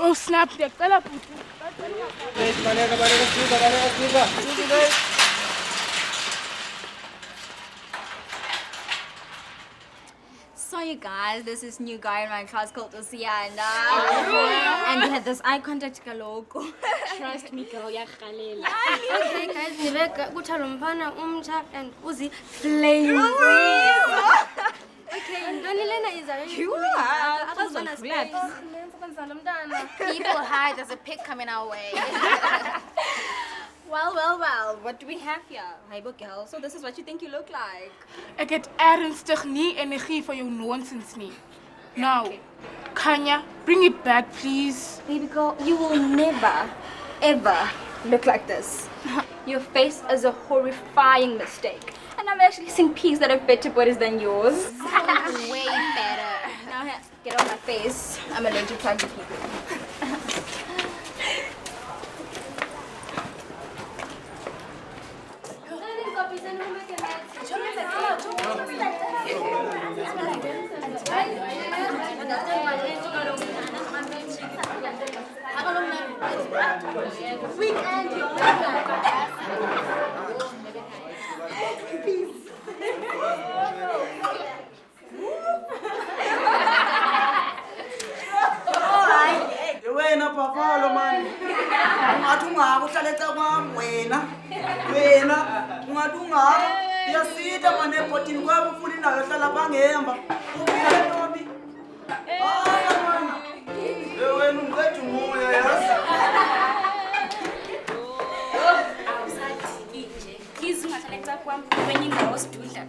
Oh snap, the color put. So you guys, this is new guy in my class called Osiana. And we had this eye contact logo. Trust me, girl, Okay guys, Niveka, Utalompana, and Uzi flame. Okay, Donilena is a People hide, there's a pig coming our way. Well, what do we have here? Hi, girl. So this is what you think you look like. Ek het ernstig nie energie vir jou nonsens nie. Now, Kanya, bring it back, please. Baby girl, you will never, ever look like this. Your face is a horrifying mistake. And I've actually seen pigs that have better bodies than yours. Way better. Now, get off my face. I'm allergic to ugly people. Wena papa man. Ungathunga uhlaletha kwami wena ungathunga yasita mane ebhotini kwabo ufuna indawo yohlala bangemba ufika ntombi man wena ungiqeda umoya yazi awusathi nje please ungathaletha kwami kwenye indawo sidudla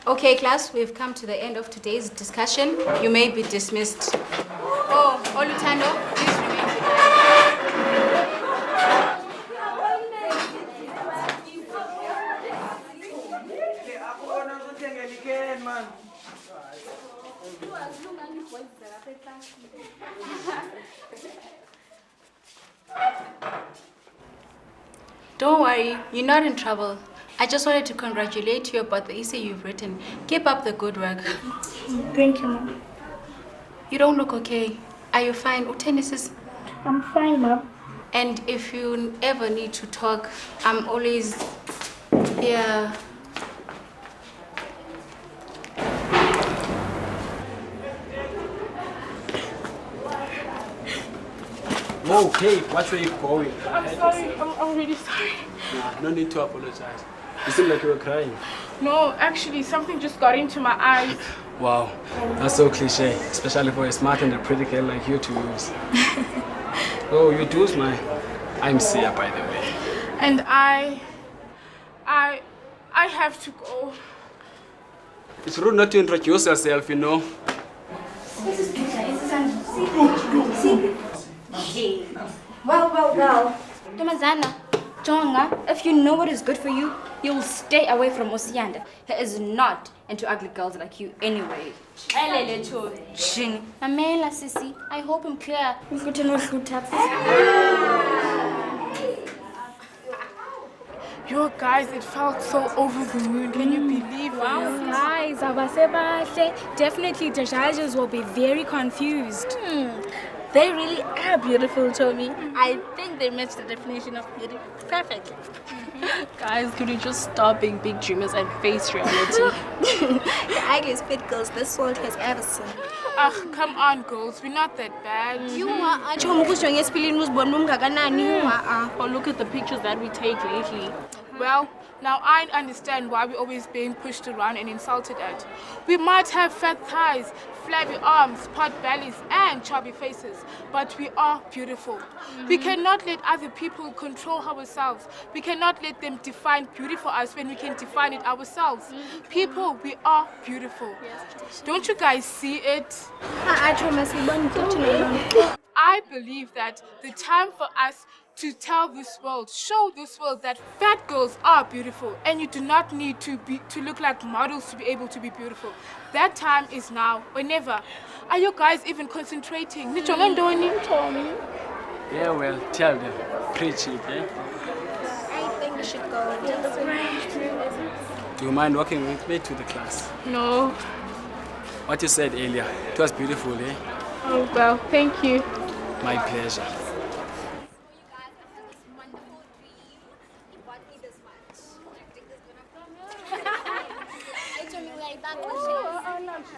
Okay, class, we've come to the end of today's discussion. You may be dismissed. Oh, Olutando, please remain Don't worry, you're not in trouble. I just wanted to congratulate you about the essay you've written. Keep up the good work. Thank you, Mom. You don't look okay. Are you fine? I'm fine, Mom. And if you ever need to talk, I'm always here. Okay, watch where you're going. I'm sorry, I'm really sorry. Nah, no need to apologize. You seem like you were crying. No, actually, something just got into my eyes. Wow, that's so cliche, especially for a smart and a pretty girl like you to use. Oh, you do smile. I'm Sia, by the way. And I have to go. It's rude not to introduce yourself, you know. Well. Tomazana, Jonga, if you know what is good for you, you'll stay away from Osianda. He is not into ugly girls like you anyway. Mamela, Sissy, I hope I'm clear. Yo, guys, it felt so over the moon. Can you believe it? Guys, definitely the judges will be very confused. They really are beautiful, Tommy. I think they match the definition of beauty perfectly. Guys, could you just stop being big dreamers and face reality? The ugliest pit girls this world has ever seen. Come on, girls. We're not that bad. You are. Or look at the pictures that we take lately. Well, Now I understand why we're always being pushed around and insulted at. We might have fat thighs, flabby arms, pot bellies, and chubby faces, but we are beautiful. We cannot let other people control ourselves. We cannot let them define beauty for us when we can define it ourselves. People, we are beautiful. Don't you guys see it? I believe that the time for us to tell this world, show this world that fat girls are beautiful and you do not need to look like models to be able to be beautiful. That time is now or never. Are you guys even concentrating? Yeah, well, tell them. Preach it, eh? I think we should go. Do you mind walking with me to the class? No. What you said earlier, it was beautiful, eh? Oh, well, thank you. My pleasure.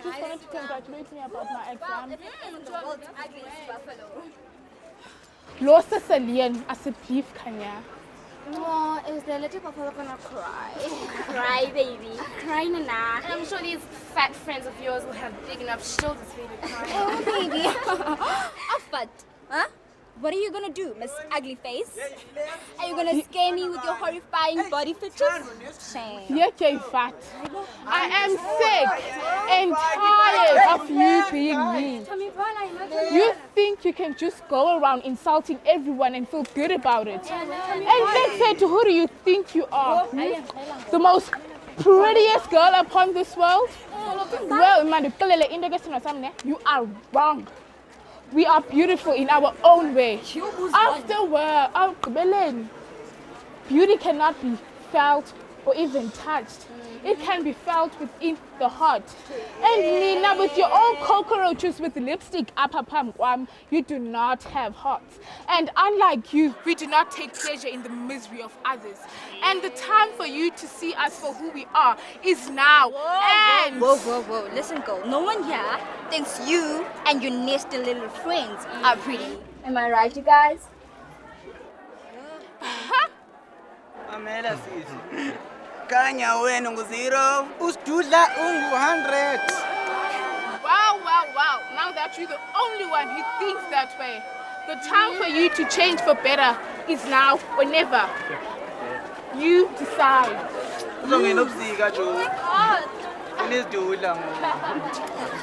Just wanted to congratulate me about my exam. Lost us alien as a beef, Kanya. Oh, is the little buffalo gonna cry? Cry, baby. Cry, Nana. And I'm sure these fat friends of yours will have big enough shoulders for you to cry. Oh, baby. Fat. Huh? What are you gonna do, Miss Ugly Face? Are you gonna scare me with your horrifying body features? Shame. Yeah, fat. I am sick and tired of you being mean. You think you can just go around insulting everyone and feel good about it? And let's say, to who do you think you are? The most prettiest girl upon this world? Well, you are wrong. We are beautiful in our own way. Afterward, beauty cannot be felt or even touched. It can be felt within the heart. And Nina, with your own cockroaches with lipstick up, you do not have hearts. And unlike you, we do not take pleasure in the misery of others. And the time for you to see us for who we are is now. Whoa. Listen, girl. No one here thinks you and your nasty little friends are pretty. Am I right, you guys? Amela sithi. Kanya wena ngu-0, usidudla ungu-100. Wow. Now that you're the only one who thinks that way. The time for you to change for better is now or never. You decide. Uzongena ubusika, Jo. Unesidudla ngoku.